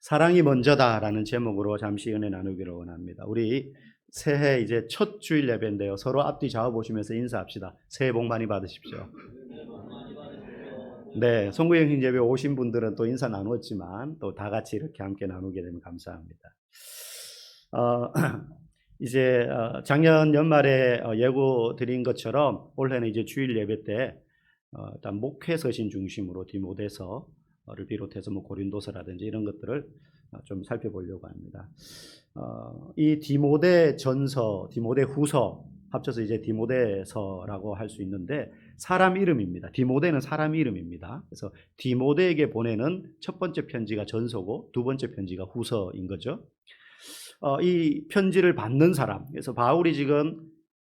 사랑이 먼저다라는 제목으로 잠시 은혜 나누기를 원합니다. 우리 새해 이제 첫 주일 예배인데요. 서로 앞뒤 좌우 보시면서 인사합시다. 새해 복 많이 받으십시오. 네, 송구영 예배 오신 분들은 또 인사 나눴지만 또 다 같이 이렇게 함께 나누게 되면 감사합니다. 이제 작년 연말에 예고 드린 것처럼 올해는 이제 주일 예배 때 일단 목회 서신 중심으로 디모데서를 비롯해서 뭐 고린도서라든지 이런 것들을 좀 살펴보려고 합니다. 이 디모데 전서, 디모데 후서 합쳐서 이제 디모데서라고 할 수 있는데 사람 이름입니다. 디모데는 사람 이름입니다. 그래서 디모데에게 보내는 첫 번째 편지가 전서고 두 번째 편지가 후서인 거죠. 이 편지를 받는 사람, 그래서 바울이 지금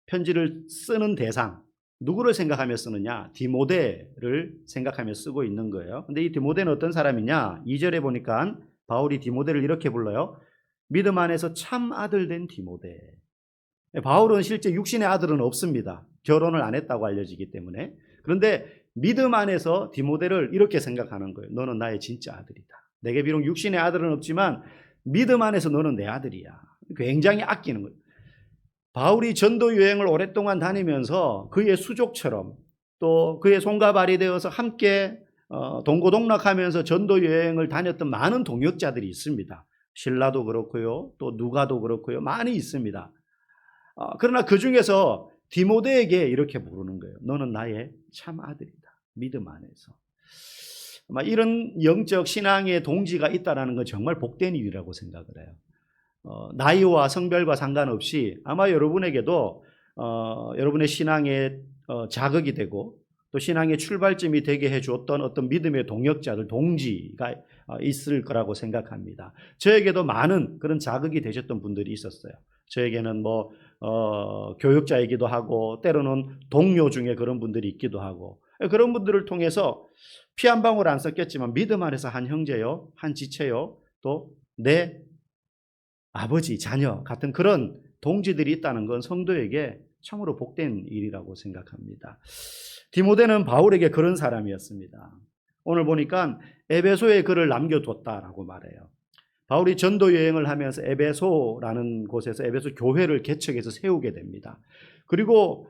편지를 쓰는 대상, 누구를 생각하며 쓰느냐? 디모데를 생각하며 쓰고 있는 거예요. 근데 이 디모데는 어떤 사람이냐? 2절에 보니까 바울이 디모데를 이렇게 불러요. 믿음 안에서 참 아들 된 디모데. 바울은 실제 육신의 아들은 없습니다. 결혼을 안 했다고 알려지기 때문에. 그런데 믿음 안에서 디모데를 이렇게 생각하는 거예요. 너는 나의 진짜 아들이다. 내게 비록 육신의 아들은 없지만 믿음 안에서 너는 내 아들이야. 굉장히 아끼는 거예요. 바울이 전도 여행을 오랫동안 다니면서 그의 수족처럼 또 그의 손과 발이 되어서 함께 동고동락하면서 전도 여행을 다녔던 많은 동역자들이 있습니다. 실라도 그렇고요. 또 누가도 그렇고요. 많이 있습니다. 그러나 그 중에서 디모데에게 이렇게 부르는 거예요. 너는 나의 참 아들이다. 믿음 안에서. 이런 영적 신앙의 동지가 있다는 건 정말 복된 일이라고 생각을 해요. 나이와 성별과 상관없이 아마 여러분에게도 여러분의 신앙의 자극이 되고 또 신앙의 출발점이 되게 해주었던 어떤 믿음의 동역자들, 동지가 있을 거라고 생각합니다. 저에게도 많은 그런 자극이 되셨던 분들이 있었어요. 저에게는 교육자이기도 하고 때로는 동료 중에 그런 분들이 있기도 하고 그런 분들을 통해서 피 한 방울 안 섞였지만 믿음 안에서 한 형제요, 한 지체요, 또 내 아버지, 자녀 같은 그런 동지들이 있다는 건 성도에게 참으로 복된 일이라고 생각합니다. 디모데는 바울에게 그런 사람이었습니다. 오늘 보니까 에베소에 글을 남겨뒀다라고 말해요. 바울이 전도 여행을 하면서 에베소라는 곳에서 에베소 교회를 개척해서 세우게 됩니다. 그리고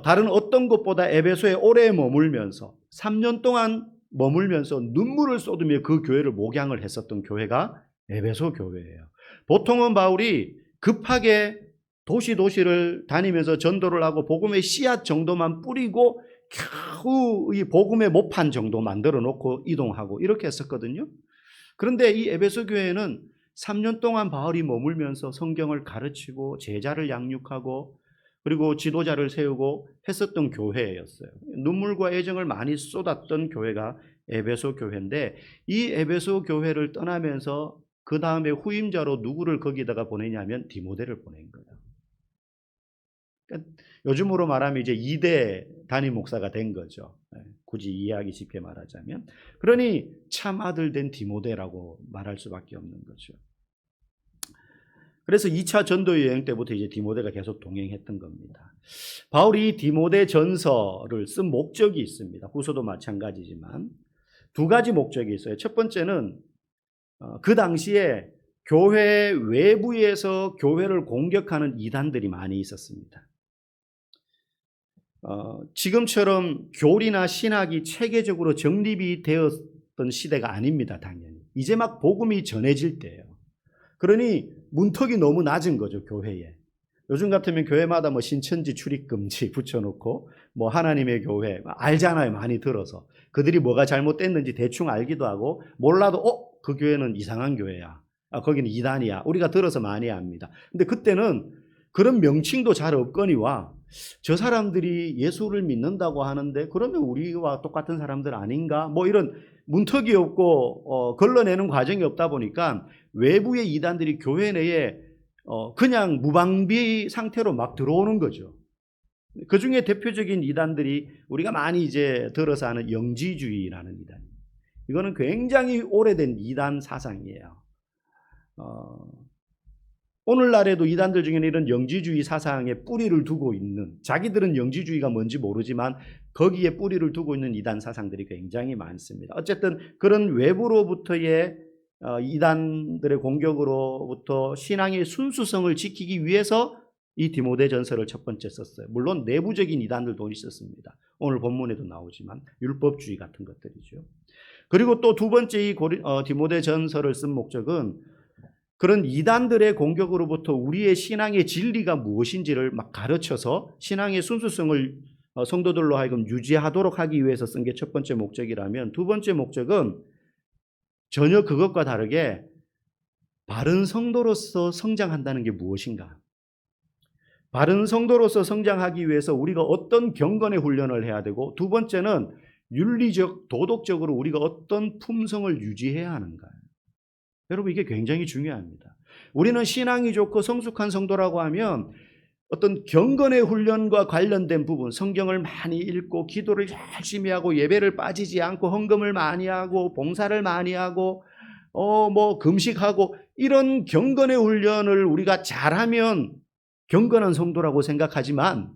다른 어떤 곳보다 에베소에 오래 머물면서 3년 동안 머물면서 눈물을 쏟으며 그 교회를 목양을 했었던 교회가 에베소 교회예요. 보통은 바울이 급하게 도시를 다니면서 전도를 하고 복음의 씨앗 정도만 뿌리고 겨우 이 복음의 모판 정도 만들어 놓고 이동하고 이렇게 했었거든요. 그런데 이 에베소 교회는 3년 동안 바울이 머물면서 성경을 가르치고 제자를 양육하고 그리고 지도자를 세우고 했었던 교회였어요. 눈물과 애정을 많이 쏟았던 교회가 에베소 교회인데 이 에베소 교회를 떠나면서 그 다음에 후임자로 누구를 거기다가 보내냐면 디모데를 보낸 거예요. 그러니까 요즘으로 말하면 이제 2대 담임 목사가 된 거죠. 굳이 이해하기 쉽게 말하자면. 그러니 참 아들 된 디모데라고 말할 수밖에 없는 거죠. 그래서 2차 전도 여행 때부터 이제 디모데가 계속 동행했던 겁니다. 바울이 디모데 전서를 쓴 목적이 있습니다. 후서도 마찬가지지만 두 가지 목적이 있어요. 첫 번째는 그 당시에 교회 외부에서 교회를 공격하는 이단들이 많이 있었습니다. 지금처럼 교리나 신학이 체계적으로 정립이 되었던 시대가 아닙니다. 당연히. 이제 막 복음이 전해질 때예요. 그러니 문턱이 너무 낮은 거죠. 교회에. 요즘 같으면 교회마다 신천지 출입금지 붙여놓고 하나님의 교회 알잖아요. 많이 들어서. 그들이 뭐가 잘못됐는지 대충 알기도 하고 몰라도 그 교회는 이상한 교회야. 거기는 이단이야. 우리가 들어서 많이 압니다. 근데 그때는 그런 명칭도 잘 없거니와 저 사람들이 예수를 믿는다고 하는데 그러면 우리와 똑같은 사람들 아닌가? 이런 문턱이 없고 걸러내는 과정이 없다 보니까 외부의 이단들이 교회 내에 그냥 무방비 상태로 막 들어오는 거죠. 그 중에 대표적인 이단들이 우리가 많이 이제 들어서 아는 영지주의라는 이단. 이거는 굉장히 오래된 이단 사상이에요. 오늘날에도 이단들 중에는 이런 영지주의 사상에 뿌리를 두고 있는, 자기들은 영지주의가 뭔지 모르지만 거기에 뿌리를 두고 있는 이단 사상들이 굉장히 많습니다. 어쨌든 그런 외부로부터의 이단들의 공격으로부터 신앙의 순수성을 지키기 위해서 이 디모데전서를 첫 번째 썼어요. 물론 내부적인 이단들도 있었습니다. 오늘 본문에도 나오지만 율법주의 같은 것들이죠. 그리고 또 두 번째 이 디모데전서를 쓴 목적은 그런 이단들의 공격으로부터 우리의 신앙의 진리가 무엇인지를 막 가르쳐서 신앙의 순수성을 성도들로 하여금 유지하도록 하기 위해서 쓴 게 첫 번째 목적이라면, 두 번째 목적은 전혀 그것과 다르게 바른 성도로서 성장한다는 게 무엇인가, 바른 성도로서 성장하기 위해서 우리가 어떤 경건의 훈련을 해야 되고, 두 번째는 윤리적, 도덕적으로 우리가 어떤 품성을 유지해야 하는가. 여러분, 이게 굉장히 중요합니다. 우리는 신앙이 좋고 성숙한 성도라고 하면 어떤 경건의 훈련과 관련된 부분, 성경을 많이 읽고 기도를 열심히 하고 예배를 빠지지 않고 헌금을 많이 하고 봉사를 많이 하고 금식하고, 이런 경건의 훈련을 우리가 잘하면 경건한 성도라고 생각하지만,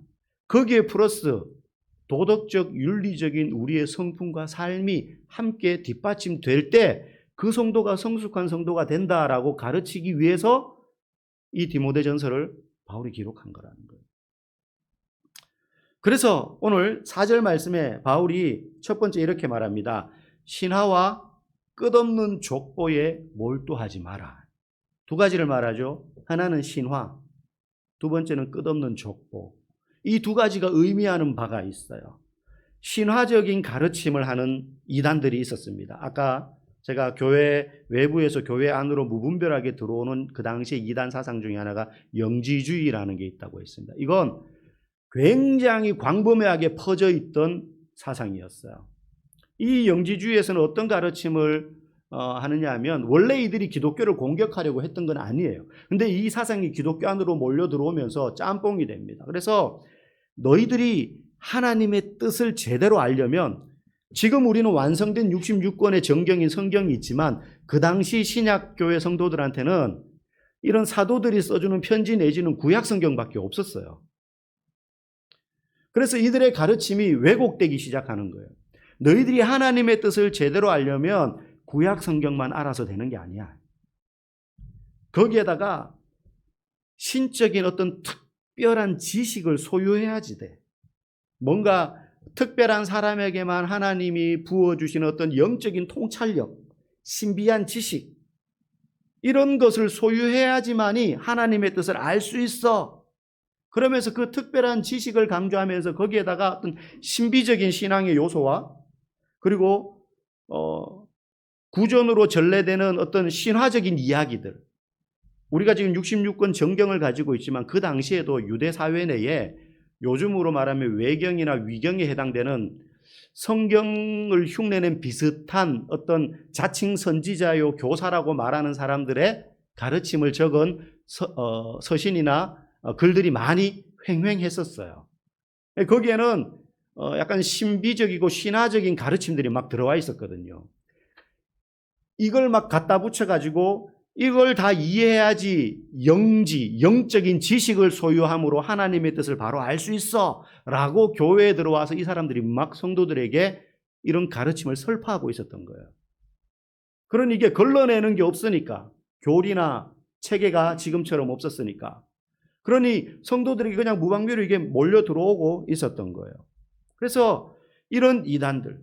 거기에 플러스 도덕적, 윤리적인 우리의 성품과 삶이 함께 뒷받침될 때 그 성도가 성숙한 성도가 된다라고 가르치기 위해서 이 디모데전서를 바울이 기록한 거라는 거예요. 그래서 오늘 4절 말씀에 바울이 첫 번째 이렇게 말합니다. 신하와 끝없는 족보에 몰두하지 마라. 두 가지를 말하죠. 하나는 신화, 두 번째는 끝없는 족보. 이 두 가지가 의미하는 바가 있어요. 신화적인 가르침을 하는 이단들이 있었습니다. 아까 제가 교회 외부에서 교회 안으로 무분별하게 들어오는 그 당시에 이단 사상 중에 하나가 영지주의라는 게 있다고 했습니다. 이건 굉장히 광범위하게 퍼져 있던 사상이었어요. 이 영지주의에서는 어떤 가르침을 하느냐 하면, 원래 이들이 기독교를 공격하려고 했던 건 아니에요. 근데 이 사상이 기독교 안으로 몰려 들어오면서 짬뽕이 됩니다. 그래서 너희들이 하나님의 뜻을 제대로 알려면, 지금 우리는 완성된 66권의 정경인 성경이 있지만 그 당시 신약교회 성도들한테는 이런 사도들이 써주는 편지 내지는 구약 성경밖에 없었어요. 그래서 이들의 가르침이 왜곡되기 시작하는 거예요. 너희들이 하나님의 뜻을 제대로 알려면 구약 성경만 알아서 되는 게 아니야. 거기에다가 신적인 어떤 특별한 지식을 소유해야지 돼. 뭔가 특별한 사람에게만 하나님이 부어주신 어떤 영적인 통찰력, 신비한 지식, 이런 것을 소유해야지만이 하나님의 뜻을 알 수 있어. 그러면서 그 특별한 지식을 강조하면서 거기에다가 어떤 신비적인 신앙의 요소와, 그리고 구전으로 전래되는 어떤 신화적인 이야기들, 우리가 지금 66권 정경을 가지고 있지만 그 당시에도 유대 사회 내에 요즘으로 말하면 외경이나 위경에 해당되는 성경을 흉내낸 비슷한 어떤 자칭 선지자요 교사라고 말하는 사람들의 가르침을 적은 서신이나 글들이 많이 횡행했었어요. 거기에는 약간 신비적이고 신화적인 가르침들이 막 들어와 있었거든요. 이걸 막 갖다 붙여가지고 이걸 다 이해해야지 영적인 지식을 소유함으로 하나님의 뜻을 바로 알 수 있어 라고 교회에 들어와서 이 사람들이 막 성도들에게 이런 가르침을 설파하고 있었던 거예요. 그러니 이게 걸러내는 게 없으니까, 교리나 체계가 지금처럼 없었으니까, 그러니 성도들에게 그냥 무방비로 이게 몰려 들어오고 있었던 거예요. 그래서 이런 이단들,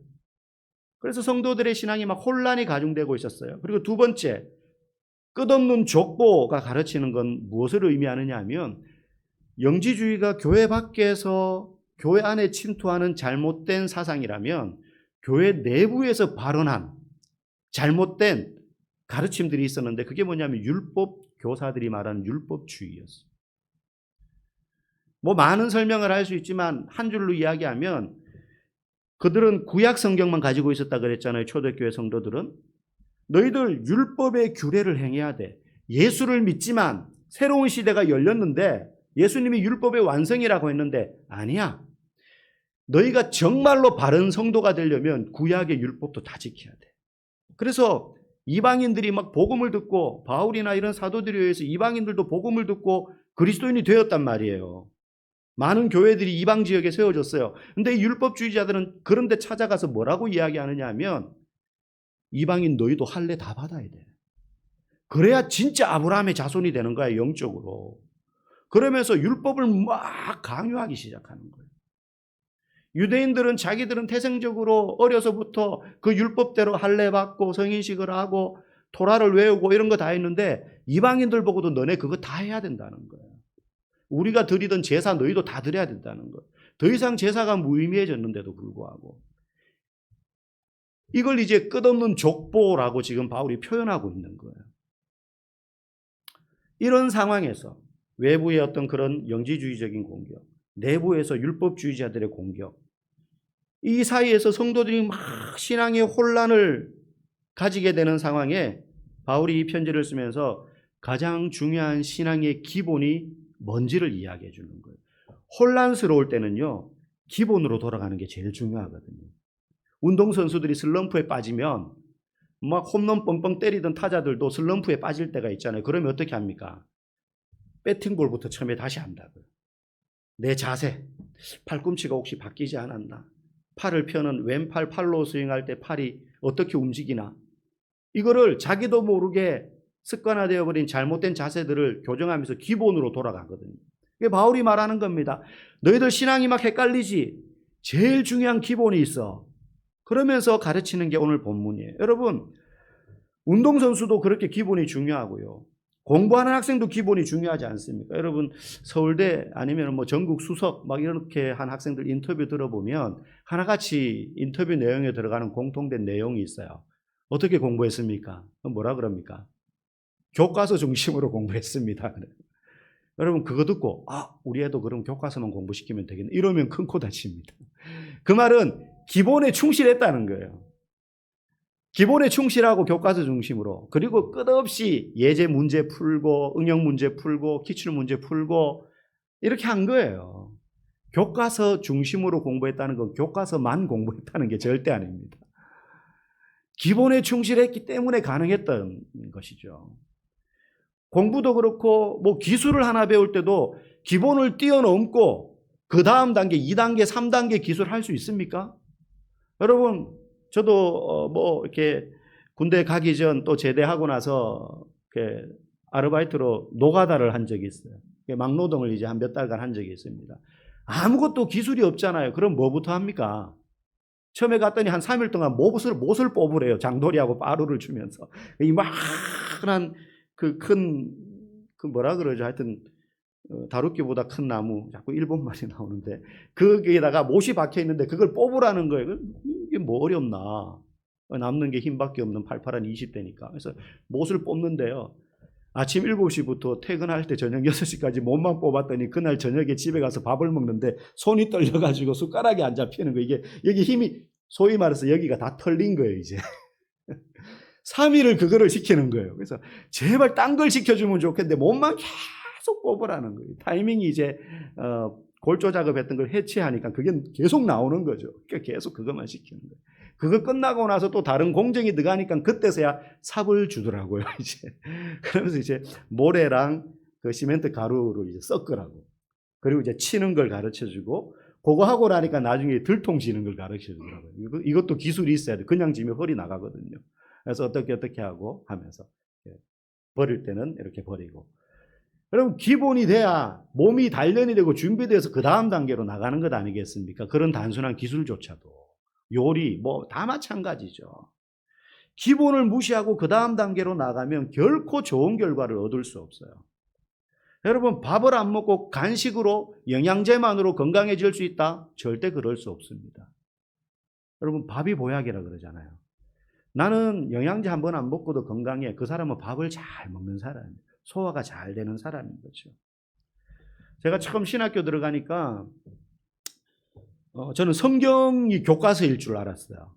그래서 성도들의 신앙이 막 혼란이 가중되고 있었어요. 그리고 두 번째, 끝없는 족보가 가르치는 건 무엇을 의미하느냐 하면, 영지주의가 교회 밖에서 교회 안에 침투하는 잘못된 사상이라면 교회 내부에서 발언한 잘못된 가르침들이 있었는데, 그게 뭐냐면 율법 교사들이 말하는 율법주의였어요. 많은 설명을 할 수 있지만 한 줄로 이야기하면, 그들은 구약 성경만 가지고 있었다 그랬잖아요. 초대교회 성도들은 너희들 율법의 규례를 행해야 돼. 예수를 믿지만 새로운 시대가 열렸는데 예수님이 율법의 완성이라고 했는데 아니야. 너희가 정말로 바른 성도가 되려면 구약의 율법도 다 지켜야 돼. 그래서 이방인들이 막 복음을 듣고, 바울이나 이런 사도들에 의해서 이방인들도 복음을 듣고 그리스도인이 되었단 말이에요. 많은 교회들이 이방 지역에 세워졌어요. 근데 이 율법주의자들은 그런 데 찾아가서 뭐라고 이야기하느냐 하면, 이방인 너희도 할례 다 받아야 돼. 그래야 진짜 아브라함의 자손이 되는 거야, 영적으로. 그러면서 율법을 막 강요하기 시작하는 거예요. 유대인들은 자기들은 태생적으로 어려서부터 그 율법대로 할례 받고 성인식을 하고 토라를 외우고 이런 거 다 했는데 이방인들 보고도 너네 그거 다 해야 된다는 거예요. 우리가 드리던 제사 너희도 다 드려야 된다는 거예요. 더 이상 제사가 무의미해졌는데도 불구하고 이걸 이제 끝없는 족보라고 지금 바울이 표현하고 있는 거예요. 이런 상황에서 외부의 어떤 그런 영지주의적인 공격, 내부에서 율법주의자들의 공격, 이 사이에서 성도들이 막 신앙의 혼란을 가지게 되는 상황에 바울이 이 편지를 쓰면서 가장 중요한 신앙의 기본이 뭔지를 이야기해 주는 거예요. 혼란스러울 때는요, 기본으로 돌아가는 게 제일 중요하거든요. 운동선수들이 슬럼프에 빠지면 막 홈런 뻥뻥 때리던 타자들도 슬럼프에 빠질 때가 있잖아요. 그러면 어떻게 합니까? 배팅볼부터 처음에 다시 한다고요. 내 자세, 팔꿈치가 혹시 바뀌지 않았나? 팔을 펴는 왼팔 팔로 스윙할 때 팔이 어떻게 움직이나? 이거를 자기도 모르게 습관화되어 버린 잘못된 자세들을 교정하면서 기본으로 돌아가거든요. 이게 바울이 말하는 겁니다. 너희들 신앙이 막 헷갈리지? 제일 중요한 기본이 있어. 그러면서 가르치는 게 오늘 본문이에요. 여러분, 운동선수도 그렇게 기본이 중요하고요. 공부하는 학생도 기본이 중요하지 않습니까? 여러분, 서울대 아니면 뭐 전국 수석 막 이렇게 한 학생들 인터뷰 들어보면 하나같이 인터뷰 내용에 들어가는 공통된 내용이 있어요. 어떻게 공부했습니까? 뭐라 그럽니까? 교과서 중심으로 공부했습니다. 여러분, 그거 듣고 우리 애도 그럼 교과서만 공부시키면 되겠네, 이러면 큰 코 다칩니다. 그 말은 기본에 충실했다는 거예요. 기본에 충실하고 교과서 중심으로, 그리고 끝없이 예제 문제 풀고 응용 문제 풀고 기출 문제 풀고 이렇게 한 거예요. 교과서 중심으로 공부했다는 건 교과서만 공부했다는 게 절대 아닙니다. 기본에 충실했기 때문에 가능했던 것이죠. 공부도 그렇고 뭐 기술을 하나 배울 때도 기본을 뛰어넘고 그 다음 단계, 2단계, 3단계 기술 할 수 있습니까? 여러분, 저도 뭐 이렇게 군대 가기 전 또 제대하고 나서 이렇게 아르바이트로 노가다를 한 적이 있어요. 막노동을 이제 한 몇 달간 한 적이 있습니다. 아무것도 기술이 없잖아요. 그럼 뭐부터 합니까? 처음에 갔더니 한 3일 동안 못을 뽑으래요. 장도리하고 빠루를 주면서. 이 막한 그 뭐라 그러죠? 하여튼 다루기보다 큰 나무, 자꾸 일본말이 나오는데 거기에다가 못이 박혀 있는데 그걸 뽑으라는 거예요. 이게 뭐 어렵나? 남는 게 힘밖에 없는 팔팔한 20대니까. 그래서 못을 뽑는데요, 아침 7시부터 퇴근할 때 저녁 6시까지 못만 뽑았더니 그날 저녁에 집에 가서 밥을 먹는데 손이 떨려가지고 숟가락이 안 잡히는 거예요. 이게 여기 힘이, 소위 말해서 여기가 다 털린 거예요, 이제. 3일을 그거를 시키는 거예요. 그래서 제발 딴 걸 시켜주면 좋겠는데 못만 계속 뽑으라는 거예요. 타이밍이 이제 골조 작업했던 걸 해체하니까 그게 계속 나오는 거죠. 그러니까 계속 그것만 시키는 거예요. 그거 끝나고 나서 또 다른 공정이 들어가니까 그때서야 삽을 주더라고요, 이제. 그러면서 이제 모래랑 그 시멘트 가루로 이제 섞으라고. 그리고 이제 치는 걸 가르쳐 주고, 그거 하고 나니까 나중에 들통 지는 걸 가르쳐 주더라고요. 이것도 기술이 있어야 돼. 그냥 지면 허리 나가거든요. 그래서 어떻게 하고 하면서 버릴 때는 이렇게 버리고. 여러분, 기본이 돼야 몸이 단련이 되고 준비돼서 그 다음 단계로 나가는 것 아니겠습니까? 그런 단순한 기술조차도. 요리 뭐 다 마찬가지죠. 기본을 무시하고 그 다음 단계로 나가면 결코 좋은 결과를 얻을 수 없어요. 여러분, 밥을 안 먹고 간식으로 영양제만으로 건강해질 수 있다? 절대 그럴 수 없습니다. 여러분, 밥이 보약이라 그러잖아요. 나는 영양제 한 번 안 먹고도 건강해. 그 사람은 밥을 잘 먹는 사람이에요. 소화가 잘 되는 사람인 거죠. 제가 처음 신학교 들어가니까 저는 성경이 교과서일 줄 알았어요.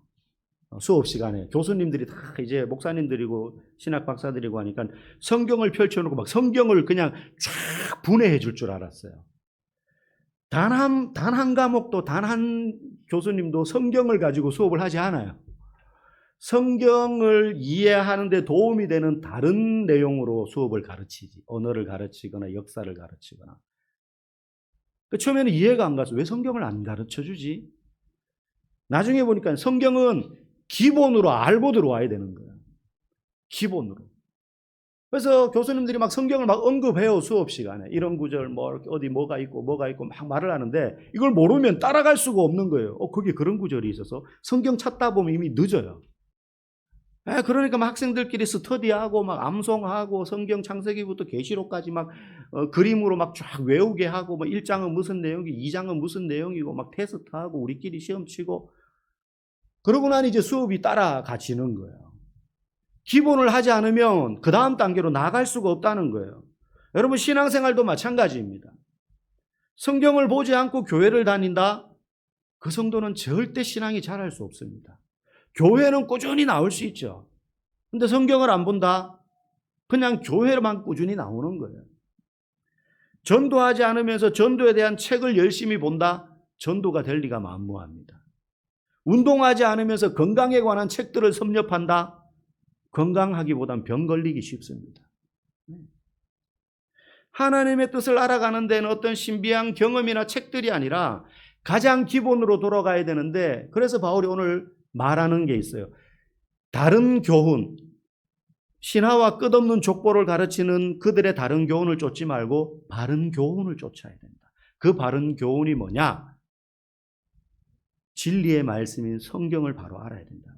수업 시간에 교수님들이 다 이제 목사님들이고 신학 박사들이고 하니까 성경을 펼쳐놓고 막 성경을 그냥 쫙 분해해 줄 줄 알았어요. 단 한 과목도 단 한 교수님도 성경을 가지고 수업을 하지 않아요. 성경을 이해하는 데 도움이 되는 다른 내용으로 수업을 가르치지. 언어를 가르치거나 역사를 가르치거나. 처음에는 이해가 안 가서 왜 성경을 안 가르쳐 주지? 나중에 보니까 성경은 기본으로 알고 들어와야 되는 거예요. 기본으로. 그래서 교수님들이 막 성경을 막 언급해요. 수업 시간에. 이런 구절 뭐 어디 뭐가 있고 막 말을 하는데 이걸 모르면 따라갈 수가 없는 거예요. 거기 그런 구절이 있어서 성경 찾다 보면 이미 늦어요. 그러니까 막 학생들끼리 스터디하고 막 암송하고 성경 창세기부터 계시록까지 막 그림으로 막 쫙 외우게 하고 뭐 1장은 무슨 내용이고 2장은 무슨 내용이고 막 테스트하고 우리끼리 시험 치고 그러고 나니 이제 수업이 따라가지는 거예요. 기본을 하지 않으면 그 다음 단계로 나아갈 수가 없다는 거예요. 여러분 신앙생활도 마찬가지입니다. 성경을 보지 않고 교회를 다닌다? 그 성도는 절대 신앙이 자랄 수 없습니다. 교회는 꾸준히 나올 수 있죠. 근데 성경을 안 본다? 그냥 교회만 꾸준히 나오는 거예요. 전도하지 않으면서 전도에 대한 책을 열심히 본다? 전도가 될 리가 만무합니다. 운동하지 않으면서 건강에 관한 책들을 섭렵한다? 건강하기보단 병 걸리기 쉽습니다. 하나님의 뜻을 알아가는 데는 어떤 신비한 경험이나 책들이 아니라 가장 기본으로 돌아가야 되는데 그래서 바울이 오늘 말하는 게 있어요. 다른 교훈, 신화와 끝없는 족보를 가르치는 그들의 다른 교훈을 쫓지 말고 바른 교훈을 쫓아야 된다. 그 바른 교훈이 뭐냐? 진리의 말씀인 성경을 바로 알아야 된다.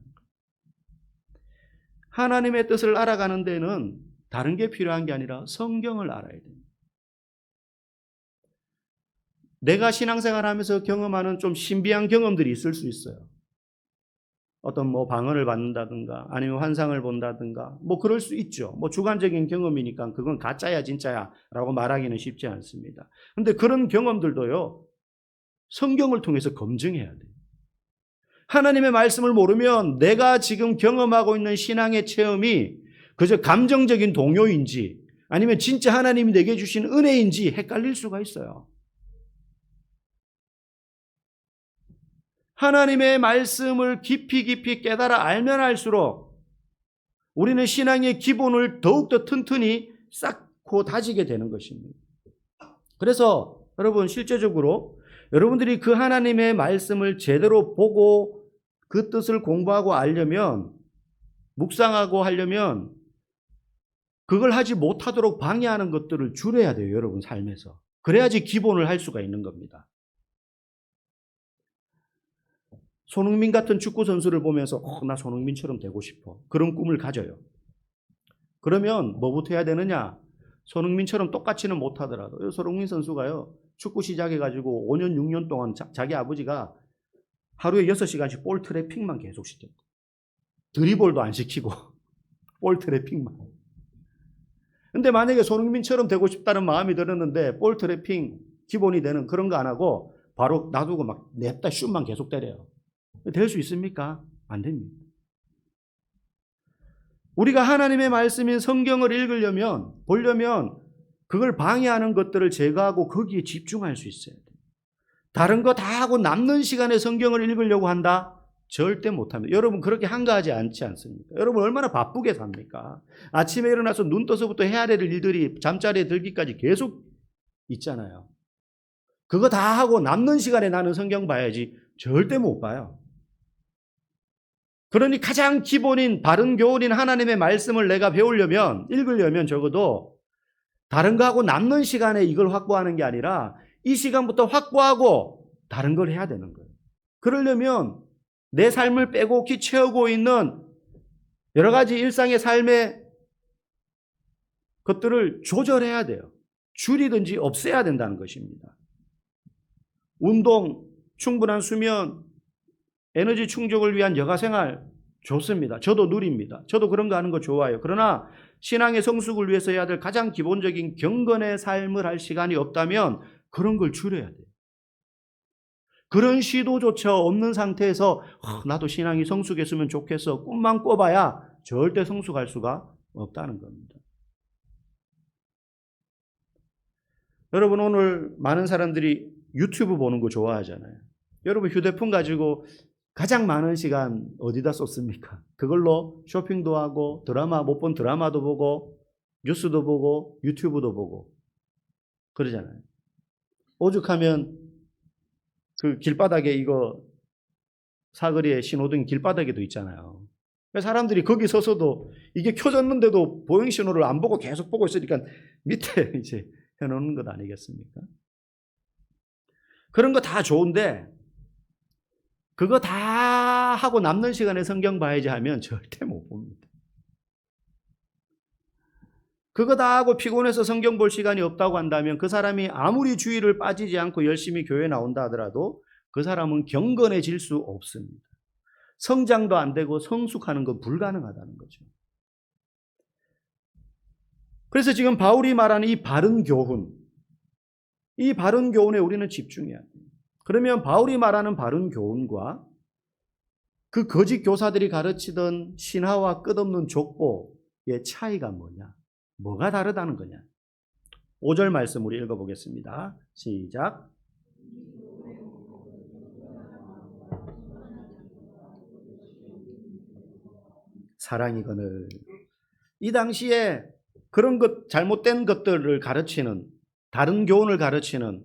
하나님의 뜻을 알아가는 데는 다른 게 필요한 게 아니라 성경을 알아야 됩니다. 내가 신앙생활 하면서 경험하는 좀 신비한 경험들이 있을 수 있어요. 어떤 뭐 방언을 받는다든가 아니면 환상을 본다든가 뭐 그럴 수 있죠. 뭐 주관적인 경험이니까 그건 가짜야 진짜야 라고 말하기는 쉽지 않습니다. 그런데 그런 경험들도요. 성경을 통해서 검증해야 돼요. 하나님의 말씀을 모르면 내가 지금 경험하고 있는 신앙의 체험이 그저 감정적인 동요인지 아니면 진짜 하나님이 내게 주신 은혜인지 헷갈릴 수가 있어요. 하나님의 말씀을 깊이 깨달아 알면 알수록 우리는 신앙의 기본을 더욱더 튼튼히 쌓고 다지게 되는 것입니다. 그래서 여러분 실제적으로 여러분들이 그 하나님의 말씀을 제대로 보고 그 뜻을 공부하고 알려면 묵상하고 하려면 그걸 하지 못하도록 방해하는 것들을 줄여야 돼요. 여러분 삶에서. 그래야지 기본을 할 수가 있는 겁니다. 손흥민 같은 축구 선수를 보면서 나 손흥민처럼 되고 싶어. 그런 꿈을 가져요. 그러면 뭐부터 해야 되느냐? 손흥민처럼 똑같이는 못하더라도 손흥민 선수가요. 축구 시작해가지고 5년 6년 동안 자기 아버지가 하루에 6시간씩 볼 트래핑만 계속 시켰고 드리블도 안 시키고 볼 트래핑만. 근데 만약에 손흥민처럼 되고 싶다는 마음이 들었는데 볼 트래핑 기본이 되는 그런 거 안 하고 바로 놔두고 막 냅다 슛만 계속 때려요. 될 수 있습니까? 안 됩니다. 우리가 하나님의 말씀인 성경을 읽으려면 보려면 그걸 방해하는 것들을 제거하고 거기에 집중할 수 있어야 돼요. 다른 거 다 하고 남는 시간에 성경을 읽으려고 한다? 절대 못합니다. 여러분 그렇게 한가하지 않지 않습니까? 여러분 얼마나 바쁘게 삽니까? 아침에 일어나서 눈 떠서부터 해야 될 일들이 잠자리에 들기까지 계속 있잖아요. 그거 다 하고 남는 시간에 나는 성경 봐야지 절대 못 봐요. 그러니 가장 기본인 바른 교훈인 하나님의 말씀을 내가 배우려면 읽으려면 적어도 다른 거 하고 남는 시간에 이걸 확보하는 게 아니라 이 시간부터 확보하고 다른 걸 해야 되는 거예요. 그러려면 내 삶을 빼곡히 채우고 있는 여러 가지 일상의 삶의 것들을 조절해야 돼요. 줄이든지 없애야 된다는 것입니다. 운동, 충분한 수면, 에너지 충족을 위한 여가생활 좋습니다. 저도 누립니다. 저도 그런 거 하는 거 좋아요. 그러나 신앙의 성숙을 위해서 해야 될 가장 기본적인 경건의 삶을 할 시간이 없다면 그런 걸 줄여야 돼요. 그런 시도조차 없는 상태에서 나도 신앙이 성숙했으면 좋겠어 꿈만 꿔봐야 절대 성숙할 수가 없다는 겁니다. 여러분 오늘 많은 사람들이 유튜브 보는 거 좋아하잖아요. 여러분 휴대폰 가지고 가장 많은 시간 어디다 쏟습니까? 그걸로 쇼핑도 하고 드라마 못 본 드라마도 보고 뉴스도 보고 유튜브도 보고 그러잖아요. 오죽하면 그 길바닥에 이거 사거리에 신호등 길바닥에도 있잖아요. 사람들이 거기 서서도 이게 켜졌는데도 보행 신호를 안 보고 계속 보고 있으니까 밑에 이제 해놓는 것 아니겠습니까? 그런 거 다 좋은데 그거 다 하고 남는 시간에 성경 봐야지 하면 절대 못 봅니다. 그거 다 하고 피곤해서 성경 볼 시간이 없다고 한다면 그 사람이 아무리 주일을 빠지지 않고 열심히 교회 나온다 하더라도 그 사람은 경건해질 수 없습니다. 성장도 안 되고 성숙하는 건 불가능하다는 거죠. 그래서 지금 바울이 말하는 이 바른 교훈, 이 바른 교훈에 우리는 집중해야 돼요. 그러면 바울이 말하는 바른 교훈과 그 거짓 교사들이 가르치던 신화와 끝없는 족보의 차이가 뭐냐? 뭐가 다르다는 거냐? 5절 말씀 우리 읽어보겠습니다. 시작. 사랑이거늘. 이 당시에 그런 것, 잘못된 것들을 가르치는, 다른 교훈을 가르치는,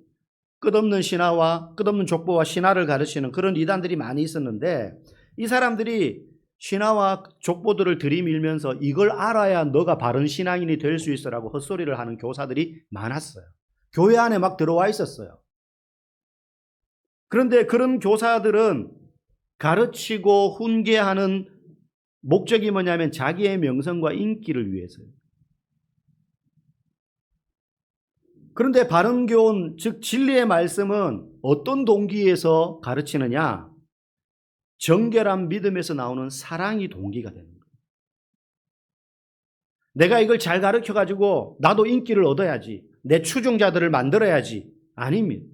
끝없는 신화와 끝없는 족보와 신화를 가르치는 그런 이단들이 많이 있었는데, 이 사람들이 신화와 족보들을 들이밀면서 이걸 알아야 너가 바른 신앙인이 될 수 있어라고 헛소리를 하는 교사들이 많았어요. 교회 안에 막 들어와 있었어요. 그런데 그런 교사들은 가르치고 훈계하는 목적이 뭐냐면 자기의 명성과 인기를 위해서요. 그런데 바른 교훈, 즉 진리의 말씀은 어떤 동기에서 가르치느냐? 정결한 믿음에서 나오는 사랑이 동기가 되는 거예요. 내가 이걸 잘 가르쳐가지고 나도 인기를 얻어야지, 내 추종자들을 만들어야지. 아닙니다.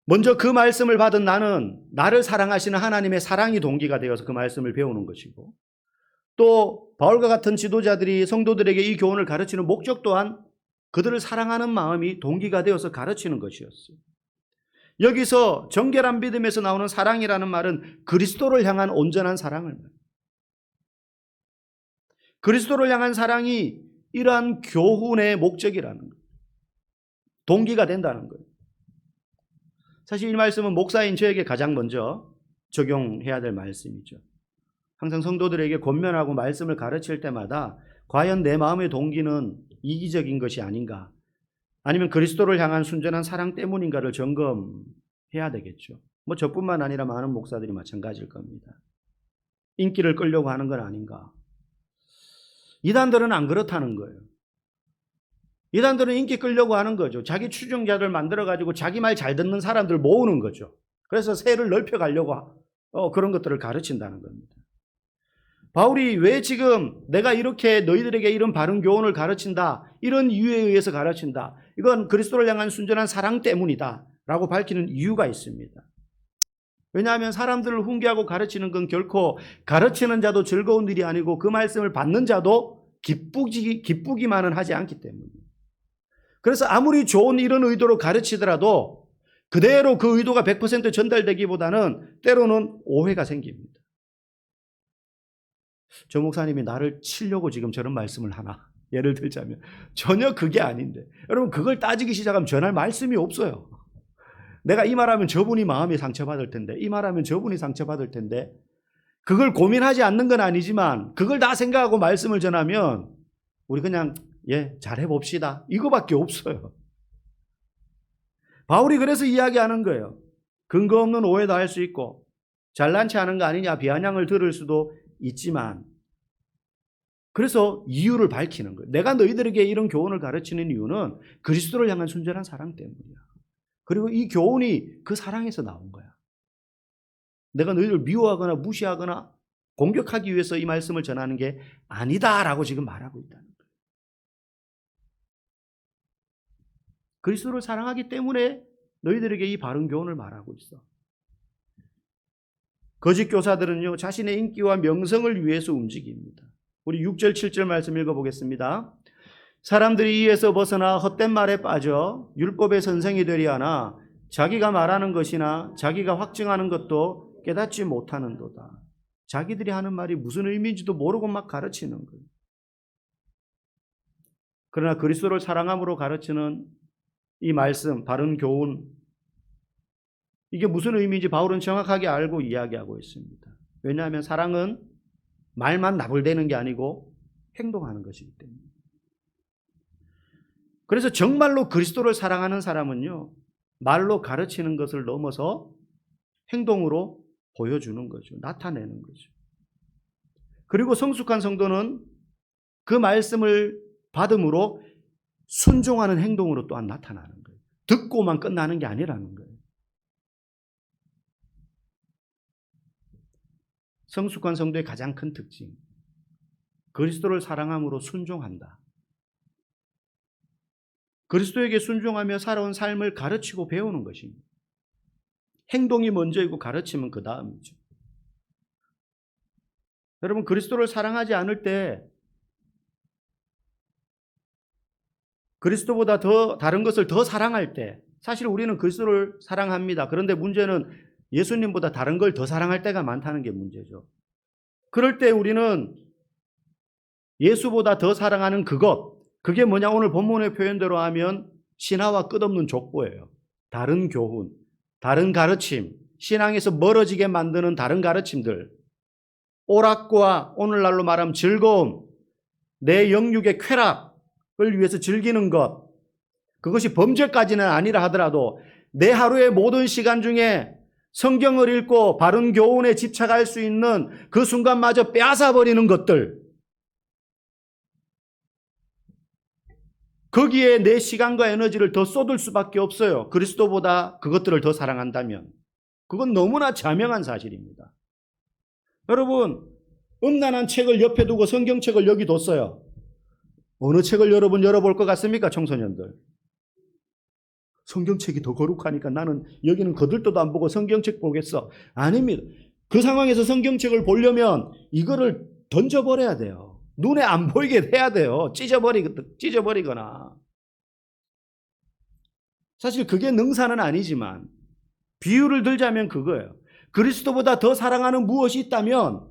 먼저 그 말씀을 받은 나는 나를 사랑하시는 하나님의 사랑이 동기가 되어서 그 말씀을 배우는 것이고, 또 바울과 같은 지도자들이 성도들에게 이 교훈을 가르치는 목적 또한 그들을 사랑하는 마음이 동기가 되어서 가르치는 것이었어요. 여기서 정결한 믿음에서 나오는 사랑이라는 말은 그리스도를 향한 온전한 사랑을 말해요. 그리스도를 향한 사랑이 이러한 교훈의 목적이라는 거예요. 동기가 된다는 거예요. 사실 이 말씀은 목사인 저에게 가장 먼저 적용해야 될 말씀이죠. 항상 성도들에게 권면하고 말씀을 가르칠 때마다 과연 내 마음의 동기는 이기적인 것이 아닌가, 아니면 그리스도를 향한 순전한 사랑 때문인가를 점검해야 되겠죠. 뭐 저뿐만 아니라 많은 목사들이 마찬가지일 겁니다. 인기를 끌려고 하는 건 아닌가. 이단들은 안 그렇다는 거예요. 이단들은 인기 끌려고 하는 거죠. 자기 추종자들 만들어가지고 자기 말 잘 듣는 사람들 모으는 거죠. 그래서 세를 넓혀가려고 그런 것들을 가르친다는 겁니다. 바울이 왜 지금 내가 이렇게 너희들에게 이런 바른 교훈을 가르친다, 이런 이유에 의해서 가르친다, 이건 그리스도를 향한 순전한 사랑 때문이다 라고 밝히는 이유가 있습니다. 왜냐하면 사람들을 훈계하고 가르치는 건 결코 가르치는 자도 즐거운 일이 아니고 그 말씀을 받는 자도 기쁘기만은 하지 않기 때문이에요. 그래서 아무리 좋은 이런 의도로 가르치더라도 그대로 그 의도가 100% 전달되기보다는 때로는 오해가 생깁니다. 저 목사님이 나를 치려고 지금 저런 말씀을 하나? 예를 들자면 전혀 그게 아닌데, 여러분 그걸 따지기 시작하면 전할 말씀이 없어요. 내가 이 말하면 저분이 마음이 상처받을 텐데, 이 말하면 저분이 상처받을 텐데, 그걸 고민하지 않는 건 아니지만 그걸 다 생각하고 말씀을 전하면 우리 그냥 잘해봅시다 이거밖에 없어요. 바울이 그래서 이야기하는 거예요. 근거 없는 오해도 할 수 있고 잘난 체 하는 거 아니냐 비아냥을 들을 수도 있지만, 그래서 이유를 밝히는 거예요. 내가 너희들에게 이런 교훈을 가르치는 이유는 그리스도를 향한 순전한 사랑 때문이야. 그리고 이 교훈이 그 사랑에서 나온 거야. 내가 너희를 미워하거나 무시하거나 공격하기 위해서 이 말씀을 전하는 게 아니다라고 지금 말하고 있다는 거예요. 그리스도를 사랑하기 때문에 너희들에게 이 바른 교훈을 말하고 있어. 거짓 교사들은요, 자신의 인기와 명성을 위해서 움직입니다. 우리 6절 7절 말씀 읽어보겠습니다. 사람들이 이에서 벗어나 헛된 말에 빠져 율법의 선생이 되려 하나 자기가 말하는 것이나 자기가 확증하는 것도 깨닫지 못하는도다. 자기들이 하는 말이 무슨 의미인지도 모르고 막 가르치는 거예요. 그러나 그리스도를 사랑함으로 가르치는 이 말씀, 바른 교훈, 이게 무슨 의미인지 바울은 정확하게 알고 이야기하고 있습니다. 왜냐하면 사랑은 말만 나불대는 게 아니고 행동하는 것이기 때문에. 그래서 정말로 그리스도를 사랑하는 사람은요, 말로 가르치는 것을 넘어서 행동으로 보여주는 거죠. 나타내는 거죠. 그리고 성숙한 성도는 그 말씀을 받음으로 순종하는 행동으로 또한 나타나는 거예요. 듣고만 끝나는 게 아니라는 거예요. 성숙한 성도의 가장 큰 특징, 그리스도를 사랑함으로 순종한다. 그리스도에게 순종하며 살아온 삶을 가르치고 배우는 것입니다. 행동이 먼저이고 가르침은 그 다음이죠. 여러분, 그리스도를 사랑하지 않을 때 그리스도보다 더 다른 것을 더 사랑할 때, 사실 우리는 그리스도를 사랑합니다. 그런데 문제는 예수님보다 다른 걸 더 사랑할 때가 많다는 게 문제죠. 그럴 때 우리는 예수보다 더 사랑하는 그게 뭐냐? 오늘 본문의 표현대로 하면 신화와 끝없는 족보예요. 다른 교훈, 다른 가르침, 신앙에서 멀어지게 만드는 다른 가르침들, 오락과 오늘날로 말하면 즐거움, 내 영육의 쾌락을 위해서 즐기는 것, 그것이 범죄까지는 아니라 하더라도 내 하루의 모든 시간 중에 성경을 읽고 바른 교훈에 집착할 수 있는 그 순간마저 빼앗아버리는 것들, 거기에 내 시간과 에너지를 더 쏟을 수밖에 없어요. 그리스도보다 그것들을 더 사랑한다면. 그건 너무나 자명한 사실입니다. 여러분, 음란한 책을 옆에 두고 성경책을 여기 뒀어요. 어느 책을 여러분 열어볼 것 같습니까, 청소년들? 성경책이 더 거룩하니까 나는 여기는 거들떠도 안 보고 성경책 보겠어. 아닙니다. 그 상황에서 성경책을 보려면 이거를 던져버려야 돼요. 눈에 안 보이게 해야 돼요. 찢어버리거나. 사실 그게 능사는 아니지만 비유를 들자면 그거예요. 그리스도보다 더 사랑하는 무엇이 있다면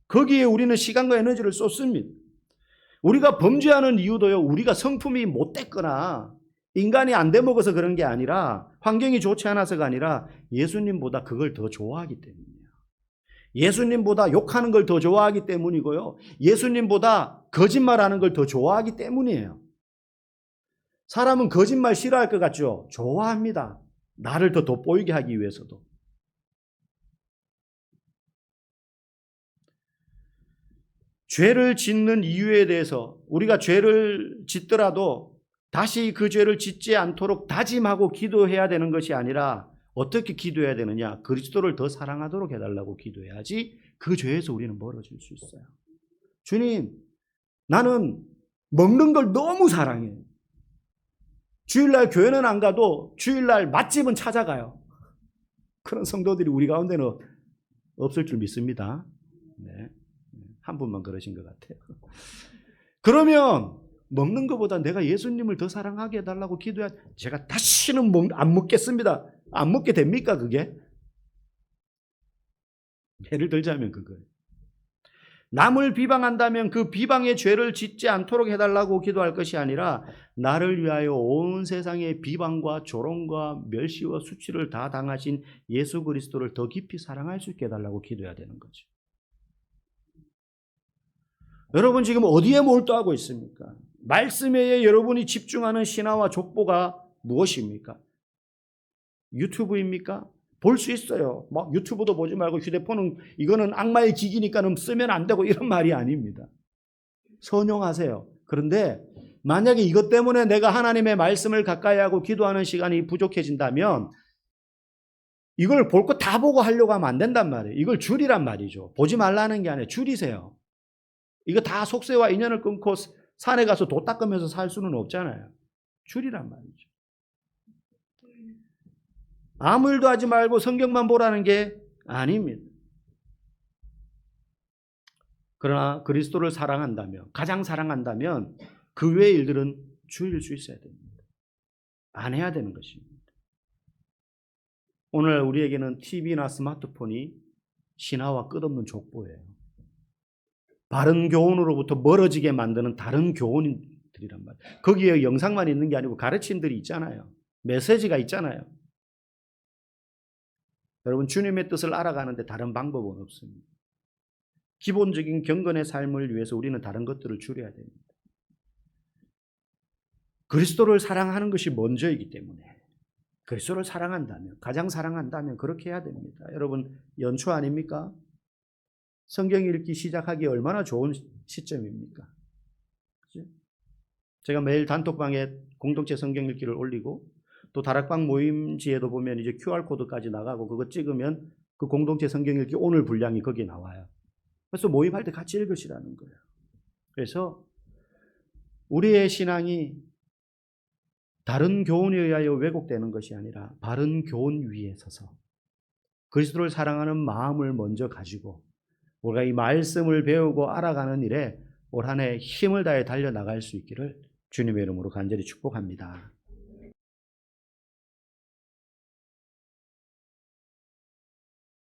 거기에 우리는 시간과 에너지를 쏟습니다. 우리가 범죄하는 이유도요, 우리가 성품이 못됐거나 인간이 안 돼 먹어서 그런 게 아니라, 환경이 좋지 않아서가 아니라 예수님보다 그걸 더 좋아하기 때문이에요. 예수님보다 욕하는 걸 더 좋아하기 때문이고요. 예수님보다 거짓말하는 걸 더 좋아하기 때문이에요. 사람은 거짓말 싫어할 것 같죠? 좋아합니다. 나를 더 돋보이게 하기 위해서도. 죄를 짓는 이유에 대해서, 우리가 죄를 짓더라도 다시 그 죄를 짓지 않도록 다짐하고 기도해야 되는 것이 아니라 어떻게 기도해야 되느냐? 그리스도를 더 사랑하도록 해달라고 기도해야지 그 죄에서 우리는 멀어질 수 있어요. 주님, 나는 먹는 걸 너무 사랑해요. 주일날 교회는 안 가도 주일날 맛집은 찾아가요. 그런 성도들이 우리 가운데는 없을 줄 믿습니다. 네. 한 분만 그러신 것 같아요. 그러면 먹는 것보다 내가 예수님을 더 사랑하게 해달라고 기도해야, 제가 다시는 안 먹겠습니다. 안 먹게 됩니까, 그게? 예를 들자면 그거예요. 남을 비방한다면 그 비방의 죄를 짓지 않도록 해달라고 기도할 것이 아니라 나를 위하여 온 세상의 비방과 조롱과 멸시와 수치를 다 당하신 예수 그리스도를 더 깊이 사랑할 수 있게 해달라고 기도해야 되는 거죠. 여러분 지금 어디에 몰두하고 있습니까? 말씀에 여러분이 집중하는 신화와 족보가 무엇입니까? 유튜브입니까? 볼 수 있어요. 막 유튜브도 보지 말고 휴대폰은 이거는 악마의 기기니까는 쓰면 안 되고 이런 말이 아닙니다. 선용하세요. 그런데 만약에 이것 때문에 내가 하나님의 말씀을 가까이 하고 기도하는 시간이 부족해진다면 이걸 볼 거 다 보고 하려고 하면 안 된단 말이에요. 이걸 줄이란 말이죠. 보지 말라는 게 아니라 줄이세요. 이거 다 속세와 인연을 끊고 산에 가서 도 닦으면서 살 수는 없잖아요. 줄이란 말이죠. 아무 일도 하지 말고 성경만 보라는 게 아닙니다. 그러나 그리스도를 사랑한다면, 가장 사랑한다면 그 외의 일들은 줄일 수 있어야 됩니다. 안 해야 되는 것입니다. 오늘 우리에게는 TV나 스마트폰이 신화와 끝없는 족보예요. 바른 교훈으로부터 멀어지게 만드는 다른 교훈들이란 말이에요. 거기에 영상만 있는 게 아니고 가르침들이 있잖아요. 메시지가 있잖아요. 여러분 주님의 뜻을 알아가는데 다른 방법은 없습니다. 기본적인 경건의 삶을 위해서 우리는 다른 것들을 줄여야 됩니다. 그리스도를 사랑하는 것이 먼저이기 때문에 그리스도를 사랑한다면, 가장 사랑한다면 그렇게 해야 됩니다. 여러분, 연초 아닙니까? 성경 읽기 시작하기 얼마나 좋은 시점입니까? 그죠? 제가 매일 단톡방에 공동체 성경 읽기를 올리고 또 다락방 모임지에도 보면 이제 QR코드까지 나가고 그거 찍으면 그 공동체 성경 읽기 오늘 분량이 거기 나와요. 그래서 모임할 때 같이 읽으시라는 거예요. 그래서 우리의 신앙이 다른 교훈에 의하여 왜곡되는 것이 아니라 바른 교훈 위에 서서 그리스도를 사랑하는 마음을 먼저 가지고 우리가 이 말씀을 배우고 알아가는 일에 올 한 해 힘을 다해 달려나갈 수 있기를 주님의 이름으로 간절히 축복합니다.